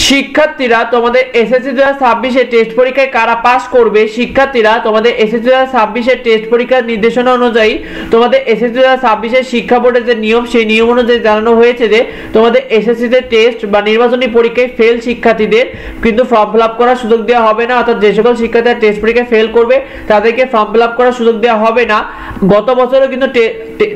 শিক্ষার্থীরা তোমাদের এসএসসি 2026 এর টেস্ট পরীক্ষায় কারা পাস করবে, শিক্ষার্থীরা তোমাদের এসএসসি 2026 এর টেস্ট পরীক্ষার নির্দেশনা অনুযায়ী তোমাদের এসএসসি 2026 এর শিক্ষা বোর্ডের যে নিয়ম, সেই নিয়ম অনুযায়ী জানানো হয়েছে যে তোমাদের এসএসসি তে টেস্ট বা নির্বাচনী পরীক্ষায় ফেল শিক্ষার্থীদের কিন্তু ফর্ম ফিল আপ করার সুযোগ দেওয়া হবে না। অর্থাৎ যে সকল শিক্ষার্থীরা টেস্ট পরীক্ষায় ফেল করবে তাদেরকে ফর্ম ফিল আপ করার সুযোগ দেওয়া হবে না। গত বছরও কিন্তু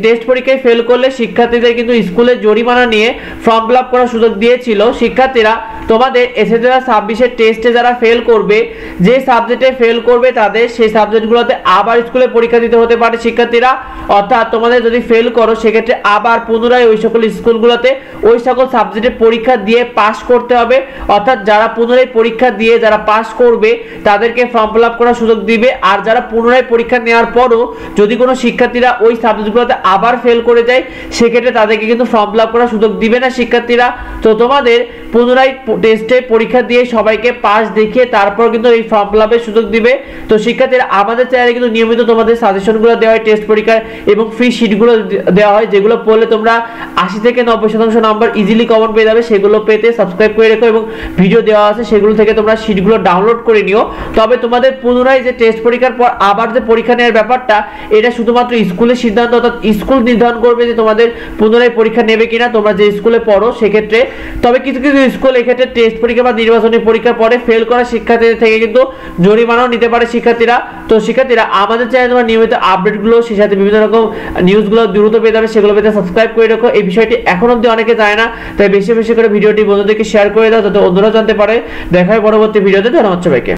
টেস্ট পরীক্ষায় ফেল করলে শিক্ষার্থীদের কিন্তু স্কুলে জরিমানা নিয়ে ফর্ম ফিল আপ করার সুযোগ দিয়েছিল। শিক্ষার্থীরা তোমাদের এসএসসি 2026 এর টেস্টে যারা ফেল করবে, যে সাবজেক্টে ফেল করবে তাদের সেই সাবজেক্টগুলোতে আবার স্কুলে পরীক্ষা দিতে হতে পারে শিক্ষার্থীরা। অর্থাৎ তোমাদের যদি ফেল করো সেক্ষেত্রে আবার পুনরায় ওই সকল স্কুলগুলোতে ওই সকল সাবজেক্টে পরীক্ষা দিয়ে পাস করতে হবে। অর্থাৎ যারা পুনরায় পরীক্ষা দিয়ে যারা পাস করবে তাদেরকে ফর্ম ফিল আপ করার সুযোগ দিবে। আর যারা পুনরায় পরীক্ষা নেওয়ার পরও যদি কোনো শিক্ষার্থীরা ওই সাবজেক্টগুলোতে আবার ফেল করে যায় সেক্ষেত্রে তাদেরকে কিন্তু ফর্ম ফিল আপ করার সুযোগ দিবে না শিক্ষার্থীরা। তো তোমাদের পুনরায় টেস্টে পরীক্ষা দিয়ে সবাইকে পাস দেখিয়ে তারপর কিন্তু এই ফর্ম ফিল আপের সুযোগ দিবে। তো শিক্ষার্থীরা আমাদের চ্যানেলে কিন্তু নিয়মিত তোমাদের সাজেশনগুলো দেওয়া হয় টেস্ট পরীক্ষার এবং ফ্রি শিটগুলো দেওয়া হয়, যেগুলো পড়লে তোমরা 80 থেকে 90% নাম্বার ইজিলি কমন পেয়ে যাবে। সেগুলো পেতে সাবস্ক্রাইব করে রেখো এবং ভিডিও দেওয়া আছে সেগুলো থেকে তোমরা শিটগুলো ডাউনলোড করে নিও। তবে তোমাদের পুনরায় যে টেস্ট পরীক্ষার পর আবার যে পরীক্ষা নেওয়ার ব্যাপারটা, এটা শুধুমাত্র স্কুলের সিদ্ধান্ত। অর্থাৎ স্কুল নির্ধারণ করবে যে তোমাদের পুনরায় পরীক্ষা নেবে কিনা তোমরা যে স্কুলে পড়ো সেক্ষেত্রে। তবে কিছু কিছু স্কুল এক্ষেত্রে টেস্ট পরীক্ষা বা নির্বাচনী পরীক্ষার পরে ফেল করা শিক্ষার্থীদের থেকে কিন্তু জরিমানাও নিতে পারে শিক্ষার্থীরা। তো শিক্ষার্থীরা আমাদের চ্যানেলে তোমরা নিয়মিত আপডেটগুলো, সেই সাথে বিভিন্ন রকম নিউজগুলো দ্রুত পেয়ে যাবে, সেগুলো পেতে সাবস্ক্রাইব করে রাখো। এই বিষয়টি এখন অবধি অনেকে জানে না, তাই বেশি বেশি করে ভিডিওটি বন্ধুদেরকে শেয়ার করে দাও যাতে অন্যরা জানতে পারে। দেখা হয় পরবর্তী ভিডিওতে। ধন্যবাদ সবাইকে।